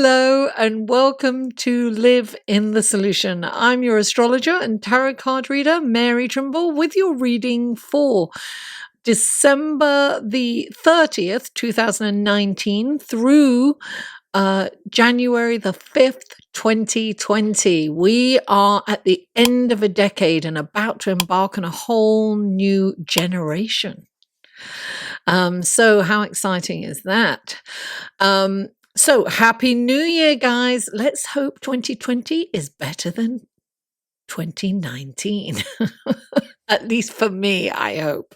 Hello and welcome to Live in the Solution. I'm your astrologer and tarot card reader, Mary Trimble, with your reading for December the 30th, 2019 through January the 5th, 2020. We are at the end of a decade and about to embark on a whole new generation. So how exciting is that? So happy New Year, guys. Let's hope 2020 is better than 2019. At least for me, I hope.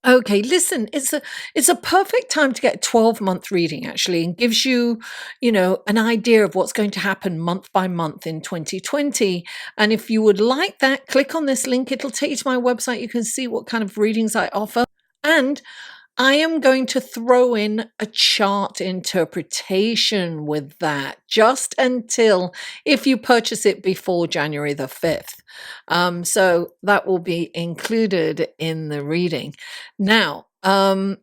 Okay, listen, it's a perfect time to get a 12-month reading, actually, and gives you, an idea of what's going to happen month by month in 2020. And if you would like that, click on this link. It'll take you to my website. You can see what kind of readings I offer. And I am going to throw in a chart interpretation with that just until if you purchase it before January the 5th. So that will be included in the reading. Now, all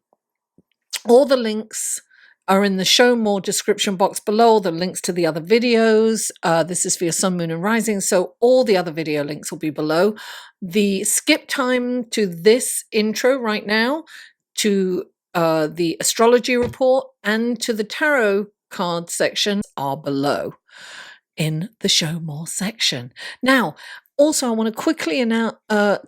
the links are in the show more description box below, the links to the other videos. This is for your sun, moon, and rising. So all the other video links will be below. The skip time to this intro right now, to the astrology report and to the tarot card section are below in the show more section. Now, also, I want to quickly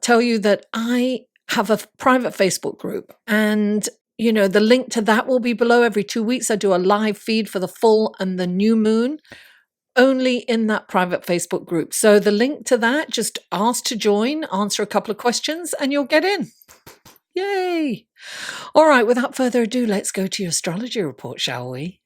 tell you that I have a private Facebook group, and the link to that will be below. Every 2 weeks, I do a live feed for the full and the new moon, only in that private Facebook group. So the link to that, just ask to join, answer a couple of questions, and you'll get in. Yay! All right, without further ado, let's go to your astrology report, shall we?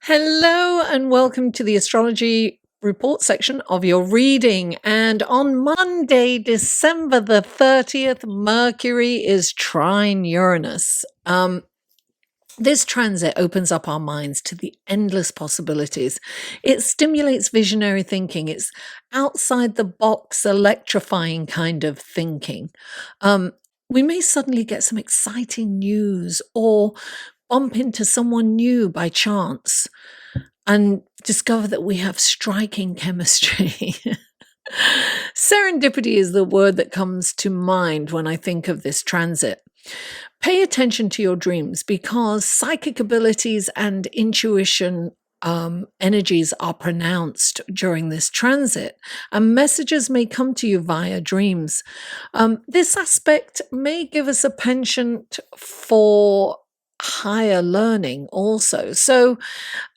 Hello and welcome to the astrology report section of your reading. And on Monday, December the 30th, Mercury is trine Uranus. This transit opens up our minds to the endless possibilities. It stimulates visionary thinking. It's outside the box, electrifying kind of thinking. We may suddenly get some exciting news or bump into someone new by chance and discover that we have striking chemistry. Serendipity is the word that comes to mind when I think of this transit. Pay attention to your dreams because psychic abilities and intuition energies are pronounced during this transit, and messages may come to you via dreams. This aspect may give us a penchant for higher learning also. So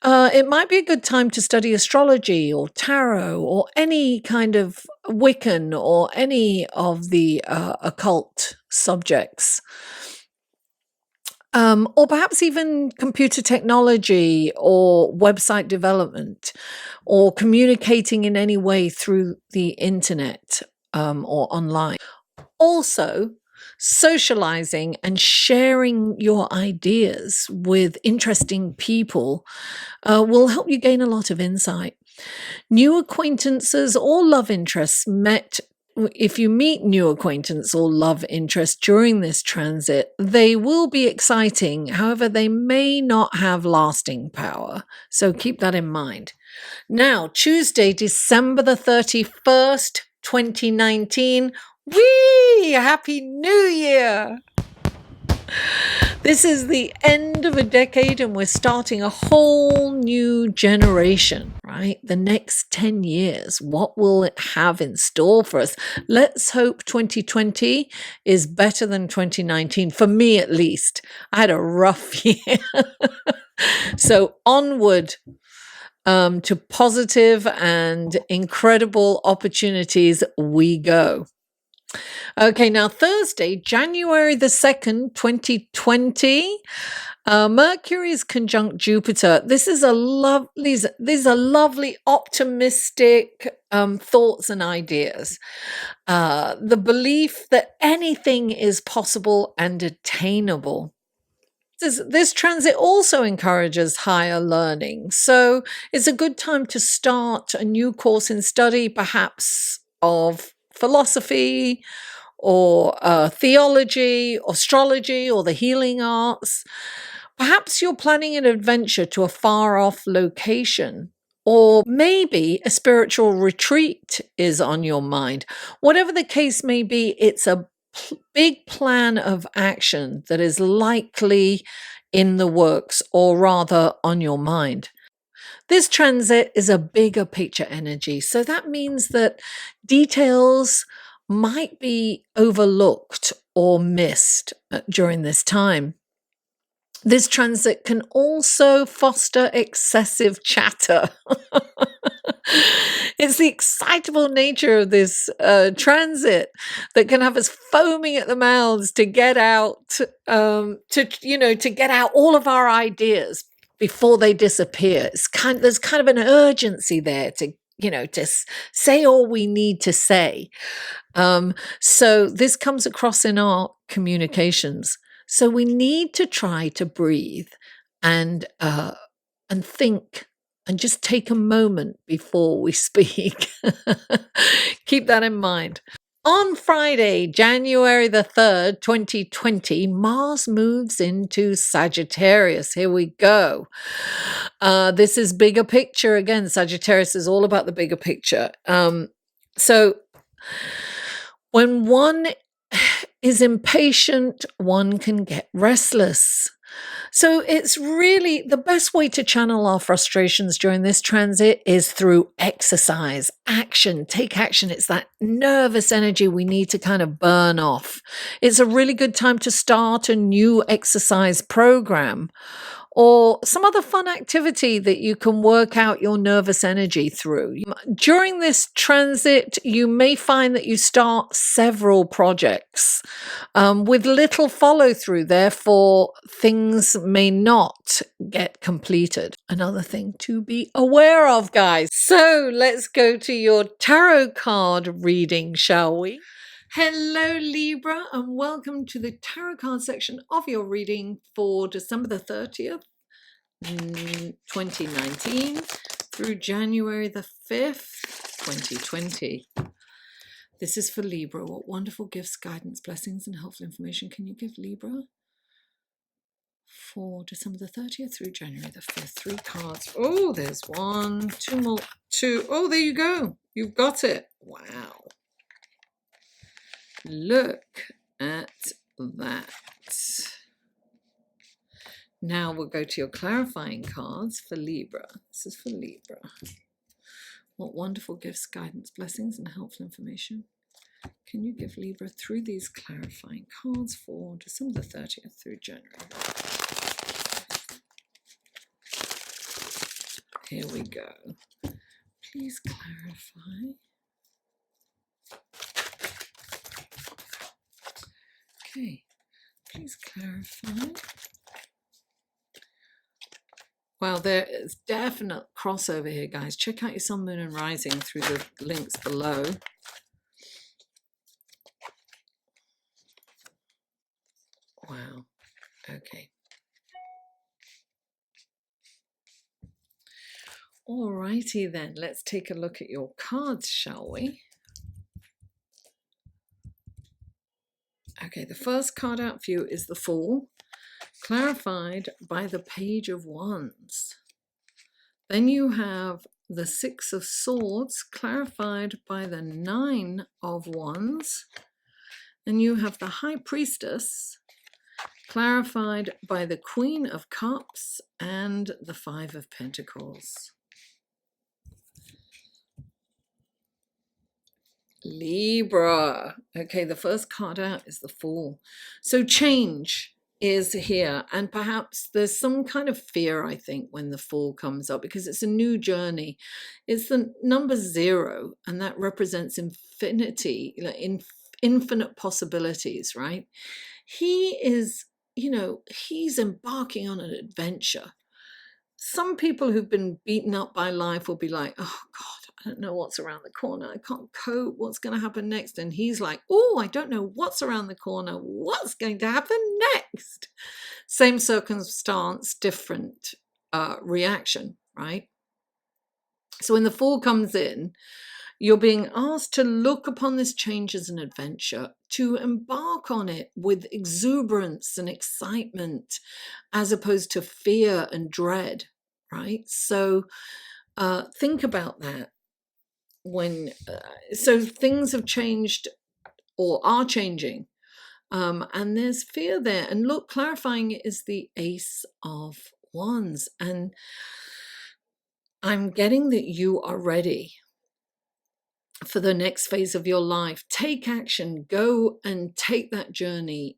it might be a good time to study astrology or tarot or any kind of Wiccan or any of the occult subjects. Or perhaps even computer technology or website development or communicating in any way through the internet or online. Also, socializing and sharing your ideas with interesting people will help you gain a lot of insight. New acquaintances or love interests met. If you meet new acquaintance or love interest during this transit, they will be exciting. However, they may not have lasting power. So keep that in mind. Now, Tuesday, December the 31st, 2019. Whee! Happy New Year! This is the end of a decade and we're starting a whole new generation, right? The next 10 years, what will it have in store for us? Let's hope 2020 is better than 2019, for me at least. I had a rough year. So onward to positive and incredible opportunities we go. Okay, now Thursday, January the 2nd, 2020, Mercury is conjunct Jupiter. These are lovely, optimistic thoughts and ideas. The belief that anything is possible and attainable. This transit also encourages higher learning. So it's a good time to start a new course in study, perhaps of philosophy or theology, astrology, or the healing arts. Perhaps you're planning an adventure to a far off location, or maybe a spiritual retreat is on your mind. Whatever the case may be, it's a big plan of action that is likely in the works, or rather on your mind. This transit is a bigger picture energy. So that means that details might be overlooked or missed during this time. This transit can also foster excessive chatter. It's the excitable nature of this transit that can have us foaming at the mouths to get out, to get out all of our ideas before they disappear. There's kind of an urgency there to say all we need to say. So this comes across in our communications. So we need to try to breathe and think and just take a moment before we speak. Keep that in mind. On Friday, January the 3rd, 2020, Mars moves into Sagittarius. Here we go. This is bigger picture. Again, Sagittarius is all about the bigger picture. So when one is impatient, one can get restless. So it's really the best way to channel our frustrations during this transit is through exercise, action, take action. It's that nervous energy we need to kind of burn off. It's a really good time to start a new exercise program or some other fun activity that you can work out your nervous energy through. During this transit, you may find that you start several projects with little follow through. Therefore, things may not get completed. Another thing to be aware of, guys. So let's go to your tarot card reading, shall we? Hello, Libra, and welcome to the tarot card section of your reading for December the 30th, 2019 through January the 5th, 2020. This is for Libra. What wonderful gifts, guidance, blessings, and helpful information can you give Libra for December the 30th through January the 5th? 3 cards. Oh, there's 1, 2 more, 2. Oh, there you go. You've got it. Wow. Look at that. Now we'll go to your clarifying cards for Libra. This is for Libra. What wonderful gifts, guidance, blessings, and helpful information can you give Libra through these clarifying cards for December the 30th through January? Here we go. Please clarify. Okay, please clarify. Well, there is definite crossover here, guys. Check out your sun, moon, and rising through the links below. Wow. Okay. Alrighty then. Let's take a look at your cards, shall we? Okay, the first card out for you is the Fool, clarified by the Page of Wands. Then you have the Six of Swords, clarified by the Nine of Wands. And you have the High Priestess, clarified by the Queen of Cups and the Five of Pentacles. Libra. Okay, the first card out is the Fool. So change is here, and perhaps there's some kind of fear, I think, when the Fool comes up, because it's a new journey. It's the number 0, and that represents infinity, infinite possibilities, right? He is, he's embarking on an adventure. Some people who've been beaten up by life will be like, oh God, I don't know what's around the corner. I can't cope. What's going to happen next? And he's like, oh, I don't know what's around the corner. What's going to happen next? Same circumstance, different reaction, right? So when the Fool comes in, You're being asked to look upon this change as an adventure, to embark on it with exuberance and excitement, as opposed to fear and dread, right? So think about that. So things have changed or are changing, and there's fear there. And look, clarifying it is the Ace of Wands, and I'm getting that you are ready for the next phase of your life. Take action, go and take that journey,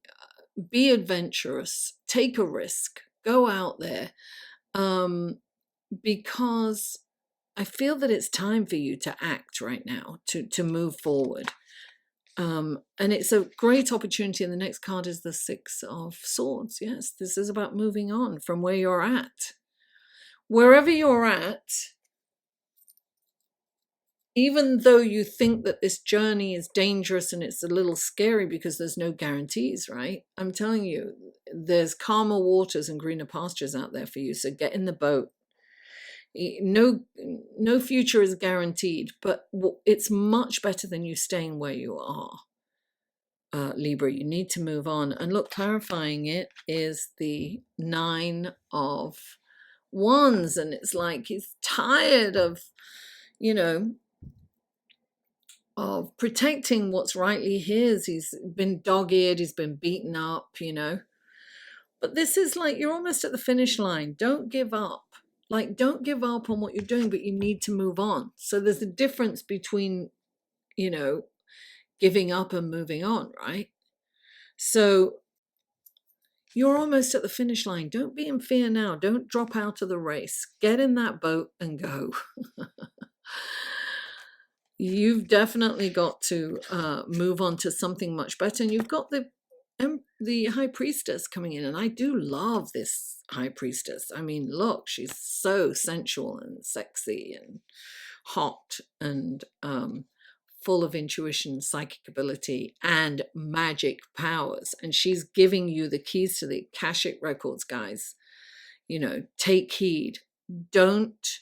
be adventurous, take a risk, go out there, because I feel that it's time for you to act right now, to move forward. And it's a great opportunity. And the next card is the Six of Swords. Yes, this is about moving on from where you're at. Wherever you're at, even though you think that this journey is dangerous and it's a little scary because there's no guarantees, right? I'm telling you, there's calmer waters and greener pastures out there for you. So get in the boat. No future is guaranteed, but it's much better than you staying where you are. Libra, you need to move on. And look, clarifying it is the Nine of Wands. And it's like he's tired of, of protecting what's rightly his. He's been dog-eared, he's been beaten up, But this is like, you're almost at the finish line. Don't give up. Like, don't give up on what you're doing, but you need to move on. So there's a difference between, giving up and moving on, right? So you're almost at the finish line. Don't be in fear now. Don't drop out of the race. Get in that boat and go. You've definitely got to move on to something much better. And you've got the High Priestess coming in. And I do love this High Priestess. I mean, look, she's so sensual and sexy and hot and full of intuition, psychic ability, and magic powers. And she's giving you the keys to the Akashic records, guys. Take heed. Don't,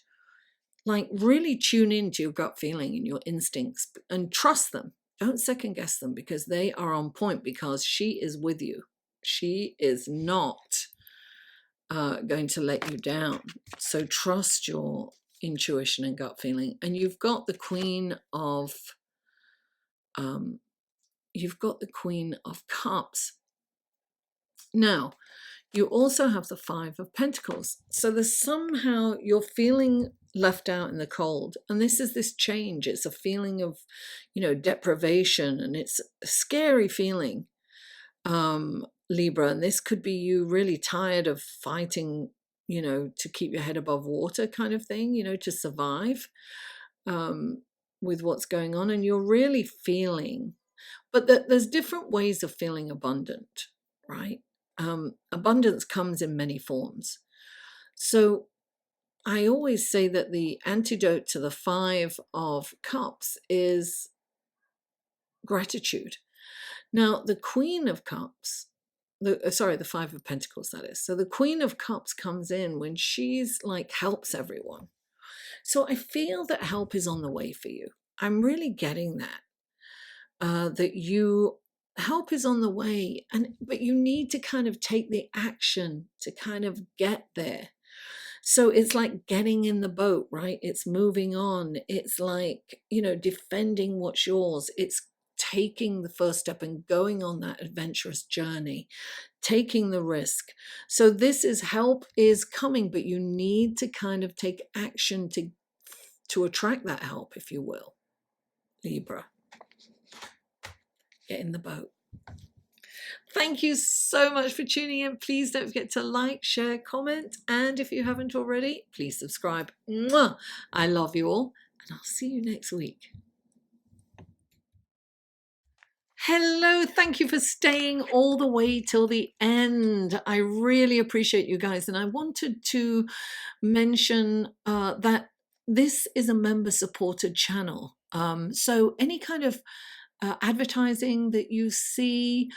really tune into your gut feeling and your instincts and trust them. Don't second guess them, because they are on point, because she is with you. She is not going to let you down. So trust your intuition and gut feeling. And you've got the Queen of Cups. Now, you also have the Five of Pentacles. So there's somehow you're feeling left out in the cold. And this is this change. It's a feeling of, deprivation, and it's a scary feeling, Libra. And this could be you really tired of fighting, to keep your head above water kind of thing, to survive with what's going on. And you're really feeling, but there's different ways of feeling abundant, right? Abundance comes in many forms. So I always say that the antidote to the Five of Cups is gratitude. Now, the Queen of Cups, the Five of Pentacles, that is. So the Queen of Cups comes in when she's helps everyone. So I feel that help is on the way for you. I'm really getting that. That help is on the way, but you need to kind of take the action to kind of get there. So it's like getting in the boat, right? It's moving on. It's like, defending what's yours. It's taking the first step and going on that adventurous journey, taking the risk. So this is help is coming, but you need to kind of take action to attract that help, if you will. Libra, get in the boat. Thank you so much for tuning in. Please don't forget to like, share, comment, and if you haven't already, please subscribe. Mwah! I love you all, and I'll see you next week. Hello, thank you for staying all the way till the end. I really appreciate you guys, and I wanted to mention that this is a member-supported channel. So any kind of advertising that you see,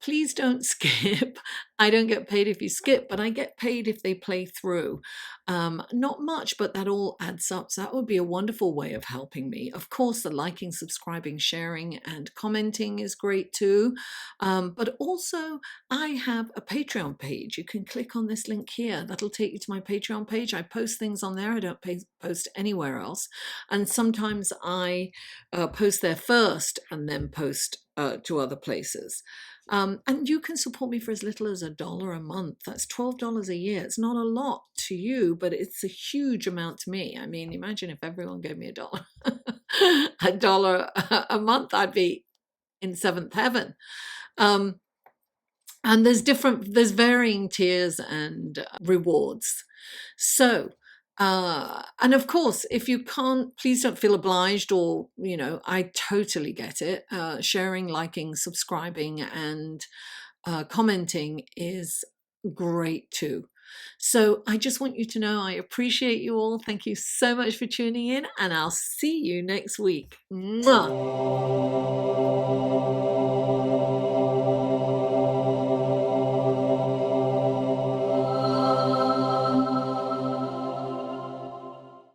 Please don't skip. I don't get paid if you skip, but I get paid if they play through. Not much, but that all adds up. So that would be a wonderful way of helping me. Of course, the liking, subscribing, sharing, and commenting is great too. But also, I have a Patreon page. You can click on this link here. That'll take you to my Patreon page. I post things on there. I don't post anywhere else. And sometimes I post there first and then post to other places. And you can support me for as little as $1 a month. That's $12 a year. It's not a lot to you, but it's a huge amount to me. I mean, imagine if everyone gave me $1, $1 a month, I'd be in seventh heaven. And there's varying tiers and rewards. So, and of course, if you can't, please don't feel obliged, or, I totally get it. Sharing, liking, subscribing, and commenting is great too. So I just want you to know I appreciate you all. Thank you so much for tuning in, and I'll see you next week. Mwah!